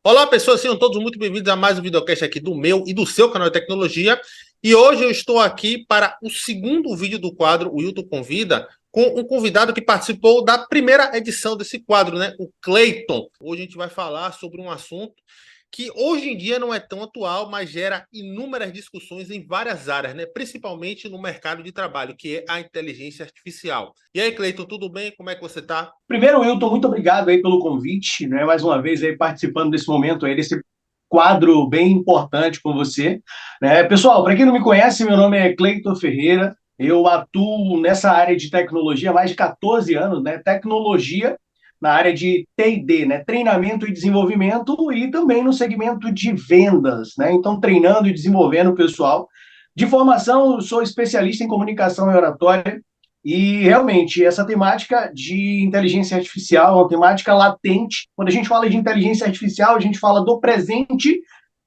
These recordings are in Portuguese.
Olá, pessoas, sejam todos muito bem-vindos a mais um videocast aqui do meu e do seu canal de tecnologia. E hoje eu estou aqui para o segundo vídeo do quadro O Wilton Convida, com um convidado que participou da primeira edição desse quadro, né? O Cleiton. Hoje a gente vai falar sobre um assunto que hoje em dia não é tão atual, mas gera inúmeras discussões em várias áreas, né? Principalmente no mercado de trabalho, que é a inteligência artificial. E aí, Cleiton, tudo bem? Como é que você está? Primeiro, Wilton, muito obrigado aí pelo convite, né? Mais uma vez aí participando desse momento aí, desse quadro bem importante com você, né? Pessoal, para quem não me conhece, meu nome é Cleiton Ferreira, eu atuo nessa área de tecnologia há mais de 14 anos, né? Tecnologia na área de T&D, né? Treinamento e desenvolvimento e também no segmento de vendas, né? Então, treinando e desenvolvendo o pessoal. De formação, eu sou especialista em comunicação e oratória. E realmente, essa temática de inteligência artificial é uma temática latente. Quando a gente fala de inteligência artificial, a gente fala do presente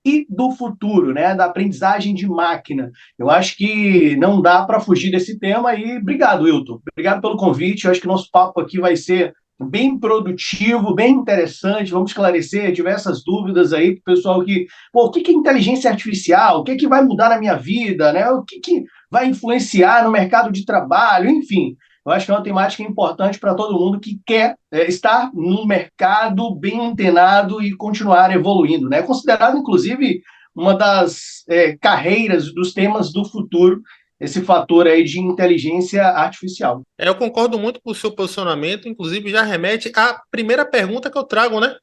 e do futuro, né? Da aprendizagem de máquina. Eu acho que não dá para fugir desse tema e obrigado, Wilton. Obrigado pelo convite. Eu acho que o nosso papo aqui vai ser bem produtivo, bem interessante. Vamos esclarecer diversas dúvidas aí para o pessoal que, pô, o que é inteligência artificial? O que vai mudar na minha vida, né? O que vai influenciar no mercado de trabalho, enfim. Eu acho que é uma temática importante para todo mundo que quer estar no mercado bem antenado e continuar evoluindo. Né? É considerado, inclusive, uma das carreiras dos temas do futuro, esse fator aí de inteligência artificial. Eu concordo muito com o seu posicionamento, inclusive já remete à primeira pergunta que eu trago, né?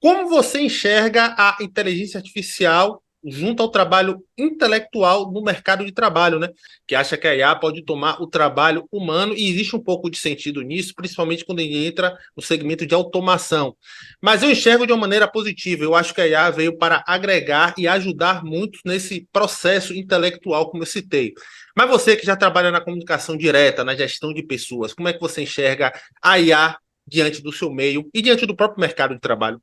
Como você enxerga a inteligência artificial junto ao trabalho intelectual no mercado de trabalho, né? Que acha que a IA pode tomar o trabalho humano e existe um pouco de sentido nisso, principalmente quando ele entra no segmento de automação. Mas eu enxergo de uma maneira positiva. Eu acho que a IA veio para agregar e ajudar muito nesse processo intelectual, como eu citei. Mas você que já trabalha na comunicação direta, na gestão de pessoas, como é que você enxerga a IA diante do seu meio e diante do próprio mercado de trabalho?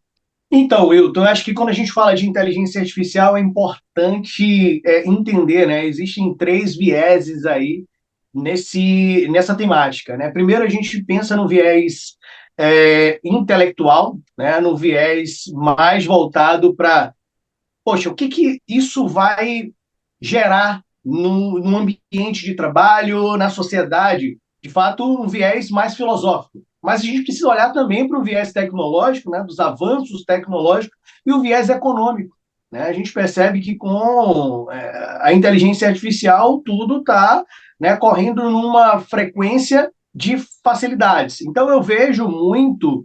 Então, Wilton, eu acho que quando a gente fala de inteligência artificial é importante entender, né? Existem três vieses aí nessa temática, né? Primeiro, a gente pensa no viés intelectual, né? No viés mais voltado para, poxa, o que isso vai gerar no ambiente de trabalho, na sociedade? De fato, um viés mais filosófico. Mas a gente precisa olhar também para o viés tecnológico, né, dos avanços tecnológicos, e o viés econômico. Né? A gente percebe que com a inteligência artificial tudo está, né, correndo numa frequência de facilidades. Então, eu vejo muito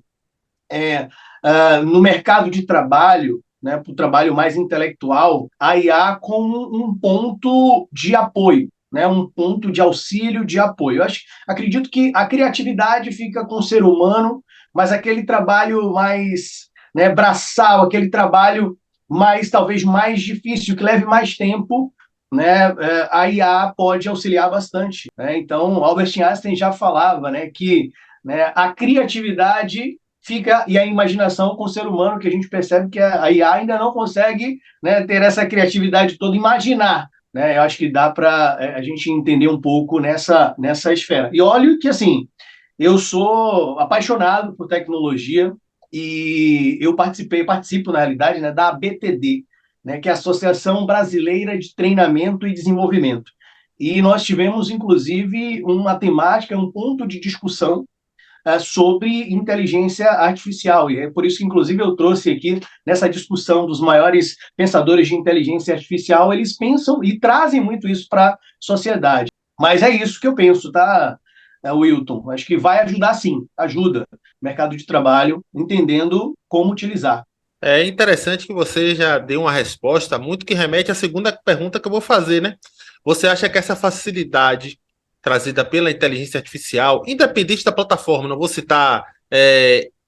no mercado de trabalho, né, para o trabalho mais intelectual, a IA como um ponto de apoio, né, um ponto de auxílio, de apoio. Acredito que a criatividade fica com o ser humano, mas aquele trabalho mais, né, braçal, aquele trabalho mais, talvez mais difícil, que leve mais tempo, né, a IA pode auxiliar bastante. Né? Então, Albert Einstein já falava, né, que, né, a criatividade fica e a imaginação com o ser humano, que a gente percebe que a IA ainda não consegue, né, ter essa criatividade toda, imaginar. Né? Eu acho que dá para a gente entender um pouco nessa esfera. E olha que, assim, eu sou apaixonado por tecnologia e eu participo, na realidade, né, da ABTD, né, que é a Associação Brasileira de Treinamento e Desenvolvimento. E nós tivemos, inclusive, uma temática, um ponto de discussão sobre inteligência artificial. E é por isso que, inclusive, eu trouxe aqui nessa discussão dos maiores pensadores de inteligência artificial, eles pensam e trazem muito isso para a sociedade. Mas é isso que eu penso, tá, Wilton? Acho que vai ajudar sim, ajuda o mercado de trabalho, entendendo como utilizar. É interessante que você já deu uma resposta muito que remete à segunda pergunta que eu vou fazer, né? Você acha que essa facilidade trazida pela inteligência artificial, independente da plataforma, não vou citar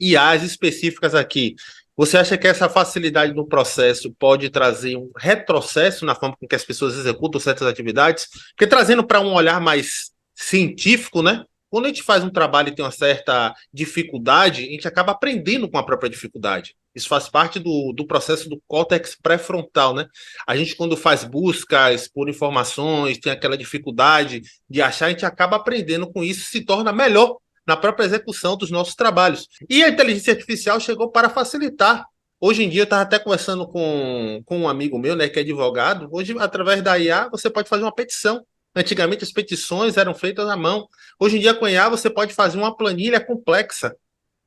IAs específicas aqui, você acha que essa facilidade no processo pode trazer um retrocesso na forma com que as pessoas executam certas atividades? Porque trazendo para um olhar mais científico, né? Quando a gente faz um trabalho e tem uma certa dificuldade, a gente acaba aprendendo com a própria dificuldade. Isso faz parte do processo do córtex pré-frontal, né? A gente, quando faz buscas por informações, tem aquela dificuldade de achar, a gente acaba aprendendo com isso, se torna melhor na própria execução dos nossos trabalhos. E a inteligência artificial chegou para facilitar Hoje em dia, eu estava até conversando com um amigo meu, né, que é advogado. Hoje, através da IA, você pode fazer uma petição. Antigamente, as petições eram feitas à mão. Hoje em dia, com a IA, você pode fazer uma planilha complexa.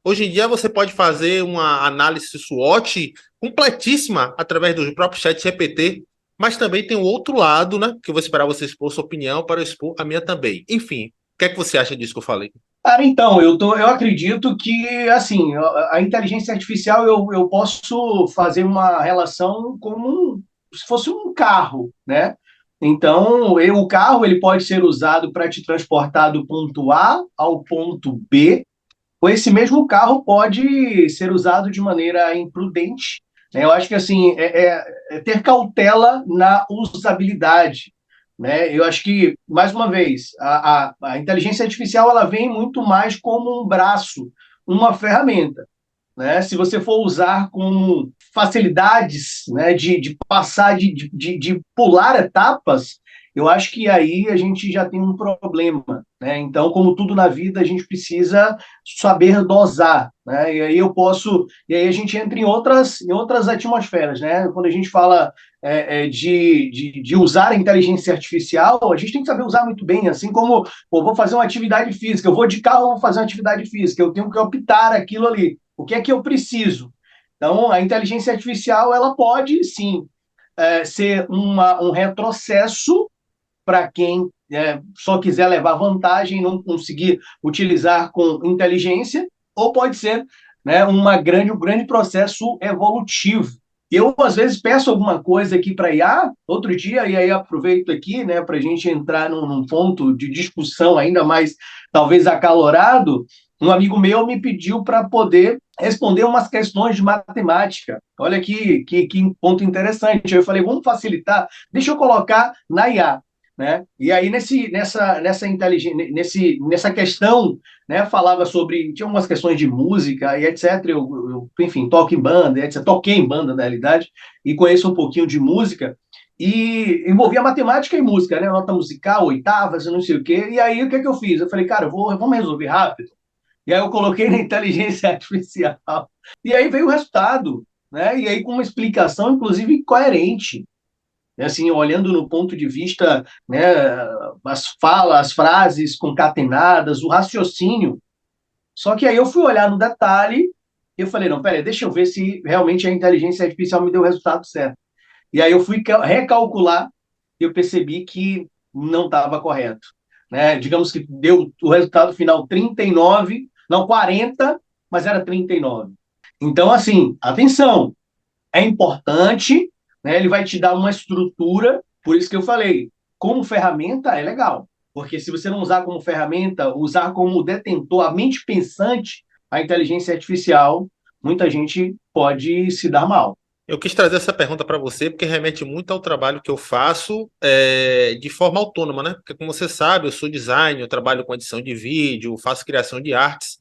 Hoje em dia, você pode fazer uma análise SWOT completíssima através do próprio chat GPT. Mas também tem o outro lado, né, que eu vou esperar você expor sua opinião para eu expor a minha também. Enfim, o que é que você acha disso que eu falei? Cara, então, eu acredito que, assim, a inteligência artificial eu posso fazer uma relação como se fosse um carro, né? Então, o carro ele pode ser usado para te transportar do ponto A ao ponto B, ou esse mesmo carro pode ser usado de maneira imprudente, né? Eu acho que, assim, é ter cautela na usabilidade, né? Eu acho que, mais uma vez, a inteligência artificial ela vem muito mais como um braço, uma ferramenta, né? Se você for usar com facilidades, né, de passar, de pular etapas, eu acho que aí a gente já tem um problema, né? Então, como tudo na vida, a gente precisa saber dosar, né? E aí a gente entra em outras atmosferas, né? Quando a gente fala de usar a inteligência artificial, a gente tem que saber usar muito bem, assim como, pô, vou fazer uma atividade física, eu vou de carro, vou fazer uma atividade física, eu tenho que optar aquilo ali. O que é que eu preciso? Então, a inteligência artificial ela pode sim ser um retrocesso para quem só quiser levar vantagem e não conseguir utilizar com inteligência, ou pode ser, né, um grande processo evolutivo. Eu, às vezes, peço alguma coisa aqui para IA, outro dia, e aí aproveito aqui, né, para a gente entrar num ponto de discussão ainda mais, talvez, acalorado. Um amigo meu me pediu para poder responder umas questões de matemática. Olha que ponto interessante. Eu falei, vamos facilitar, deixa eu colocar na IA. Né? E aí nessa questão, né, falava sobre tinha umas questões de música e etc. Enfim, toco em banda, etc. Toquei em banda na realidade e conheço um pouquinho de música e envolvia matemática e música, né, nota musical, oitavas, não sei o quê. E aí o que é que eu fiz? Eu falei, cara, vamos resolver rápido. E aí eu coloquei na inteligência artificial e aí veio o resultado, né? E aí com uma explicação inclusive coerente, né, assim, olhando no ponto de vista, né, as falas, as frases concatenadas, o raciocínio. Só que aí eu fui olhar no detalhe e eu falei, não, peraí, deixa eu ver se realmente a inteligência artificial me deu o resultado certo. E aí eu fui recalcular e eu percebi que não estava correto. Né? Digamos que deu o resultado final 39, não 40, mas era 39. Então, assim, atenção, é importante, né? Ele vai te dar uma estrutura, por isso que eu falei, como ferramenta é legal, porque se você não usar como ferramenta, usar como detentor, a mente pensante, a inteligência artificial, muita gente pode se dar mal. Eu quis trazer essa pergunta para você porque remete muito ao trabalho que eu faço de forma autônoma, né? Porque, como você sabe, eu sou designer, eu trabalho com edição de vídeo, faço criação de artes.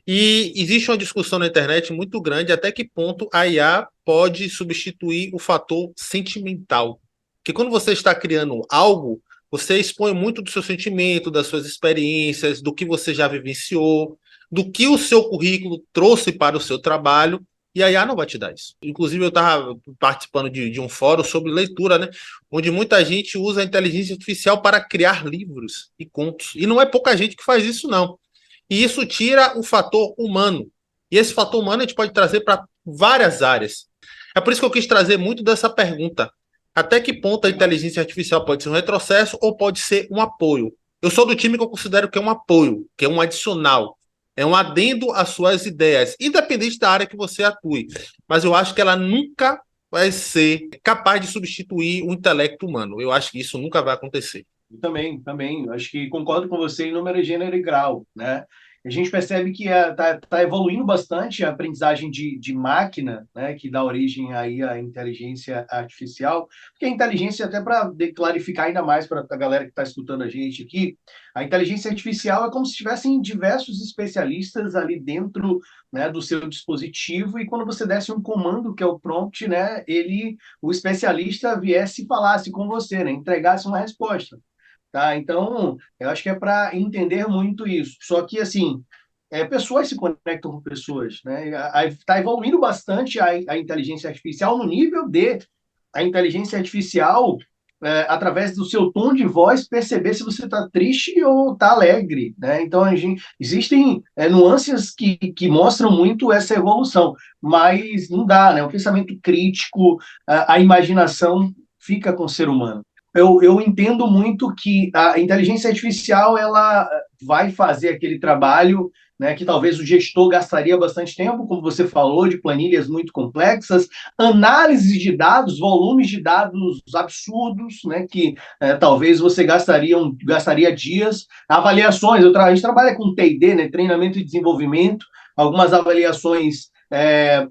E existe uma discussão na internet muito grande até que ponto a IA pode substituir o fator sentimental. Porque quando você está criando algo, você expõe muito do seu sentimento, das suas experiências, do que você já vivenciou, do que o seu currículo trouxe para o seu trabalho. E a IA não vai te dar isso. Inclusive, eu estava participando de um fórum sobre leitura, né? Onde muita gente usa a inteligência artificial para criar livros e contos. E não é pouca gente que faz isso, não. E isso tira o fator humano. E esse fator humano a gente pode trazer para várias áreas. É por isso que eu quis trazer muito dessa pergunta. Até que ponto a inteligência artificial pode ser um retrocesso ou pode ser um apoio? Eu sou do time que eu considero que é um apoio, que é um adicional, é um adendo às suas ideias, independente da área que você atue. Mas eu acho que ela nunca vai ser capaz de substituir o intelecto humano. Eu acho que isso nunca vai acontecer. Eu também. Acho que concordo com você em número, gênero e grau, né? A gente percebe que tá evoluindo bastante a aprendizagem de máquina, né, que dá origem aí à inteligência artificial, porque a inteligência, até para clarificar ainda mais para a galera que está escutando a gente aqui, a inteligência artificial é como se tivessem diversos especialistas ali dentro, né, do seu dispositivo, e quando você desse um comando, que é o prompt, né, o especialista viesse e falasse com você, né, entregasse uma resposta. Tá? Então, eu acho que é para entender muito isso. Só que, assim, pessoas se conectam com pessoas, né? Está evoluindo bastante a inteligência artificial no nível de a inteligência artificial, através do seu tom de voz, perceber se você está triste ou está alegre, né? Então, existem nuances que mostram muito essa evolução, mas não dá, né? O pensamento crítico, a imaginação fica com o ser humano. Eu entendo muito que a inteligência artificial ela vai fazer aquele trabalho, né, que talvez o gestor gastaria bastante tempo, como você falou, de planilhas muito complexas, análise de dados, volumes de dados absurdos, né, que talvez você gastaria dias, avaliações, a gente trabalha com T&D, né, treinamento e desenvolvimento, algumas avaliações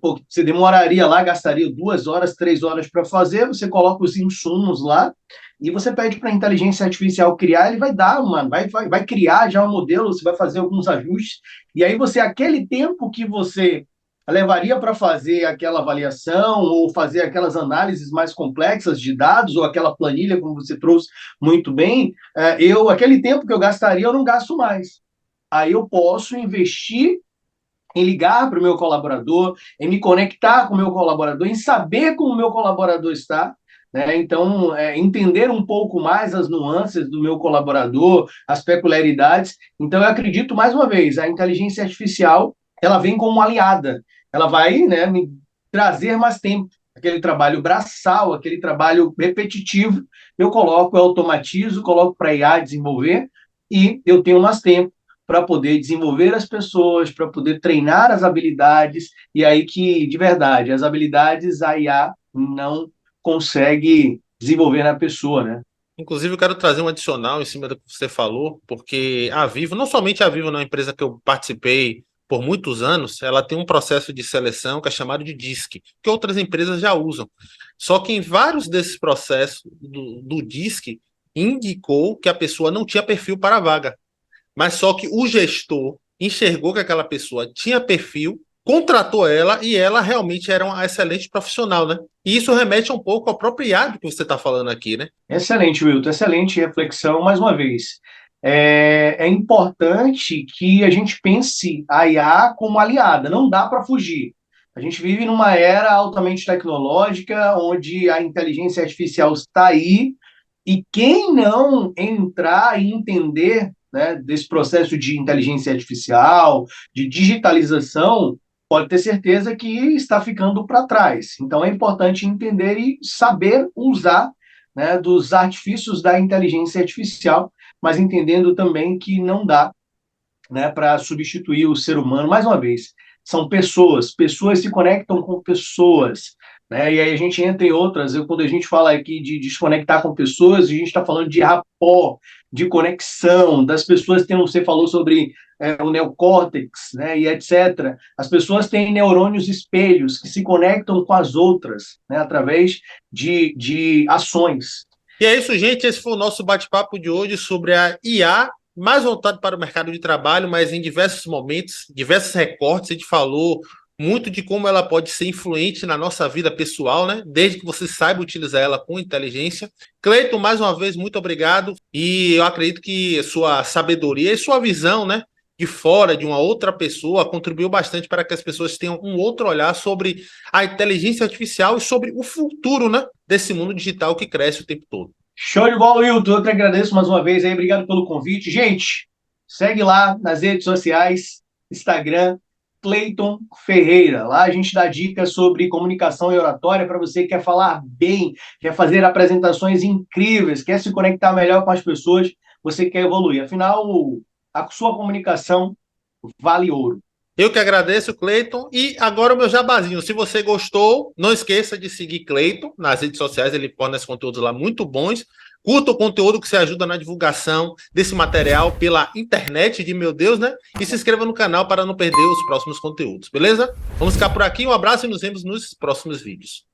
você demoraria lá, gastaria 2 horas, 3 horas para fazer, você coloca os insumos lá, e você pede para a inteligência artificial criar, ele vai dar, mano, vai criar já um modelo, você vai fazer alguns ajustes, e aí você, aquele tempo que você levaria para fazer aquela avaliação ou fazer aquelas análises mais complexas de dados ou aquela planilha, como você trouxe muito bem, aquele tempo que eu gastaria, eu não gasto mais. Aí eu posso investir em ligar para o meu colaborador, em me conectar com o meu colaborador, em saber como o meu colaborador está, né? Então, entender um pouco mais as nuances do meu colaborador, as peculiaridades. Então, eu acredito, mais uma vez, a inteligência artificial, ela vem como aliada. Ela vai, né, me trazer mais tempo. Aquele trabalho braçal, aquele trabalho repetitivo, eu automatizo, coloco para a IA desenvolver e eu tenho mais tempo para poder desenvolver as pessoas, para poder treinar as habilidades, e aí que, de verdade, as habilidades a IA não consegue desenvolver na pessoa, né? Inclusive, eu quero trazer um adicional em cima do que você falou, porque a Vivo, não somente a Vivo, não, é uma empresa que eu participei por muitos anos, ela tem um processo de seleção que é chamado de DISC, que outras empresas já usam. Só que em vários desses processos do DISC, indicou que a pessoa não tinha perfil para a vaga. Mas só que o gestor enxergou que aquela pessoa tinha perfil, contratou ela e ela realmente era uma excelente profissional, né? E isso remete um pouco ao próprio IAD que você está falando aqui, né? Excelente, Wilton, excelente reflexão, mais uma vez. É importante que a gente pense a IA como aliada, não dá para fugir. A gente vive numa era altamente tecnológica, onde a inteligência artificial está aí, e quem não entrar e entender, né, desse processo de inteligência artificial, de digitalização, pode ter certeza que está ficando para trás. Então é importante entender e saber usar, né, dos artifícios da inteligência artificial, mas entendendo também que não dá, né, para substituir o ser humano. Mais uma vez, são pessoas, pessoas se conectam com pessoas, né? E aí a gente entra em outras. Quando a gente fala aqui de desconectar com pessoas, a gente está falando de rapport, de conexão, das pessoas têm, você falou sobre o neocórtex, né, e etc. As pessoas têm neurônios espelhos que se conectam com as outras, né, através de ações. E é isso, gente. Esse foi o nosso bate-papo de hoje sobre a IA, mais voltado para o mercado de trabalho, mas em diversos momentos, diversos recortes. A gente falou muito de como ela pode ser influente na nossa vida pessoal, né? Desde que você saiba utilizar ela com inteligência. Cleiton, mais uma vez, muito obrigado. E eu acredito que sua sabedoria e sua visão, né, de fora, de uma outra pessoa, contribuiu bastante para que as pessoas tenham um outro olhar sobre a inteligência artificial e sobre o futuro, né, desse mundo digital que cresce o tempo todo. Show de bola, Wilton. Eu te agradeço mais uma vez aí. Obrigado pelo convite. Gente, segue lá nas redes sociais, Instagram, Cleiton Ferreira. Lá a gente dá dicas sobre comunicação e oratória para você que quer falar bem, quer fazer apresentações incríveis, quer se conectar melhor com as pessoas, você quer evoluir. Afinal, a sua comunicação vale ouro. Eu que agradeço, Cleiton. E agora o meu jabazinho. Se você gostou, não esqueça de seguir Cleiton nas redes sociais. Ele fornece conteúdos lá muito bons. Curta o conteúdo que você ajuda na divulgação desse material pela internet de meu Deus, né? E se inscreva no canal para não perder os próximos conteúdos, beleza? Vamos ficar por aqui. Um abraço e nos vemos nos próximos vídeos.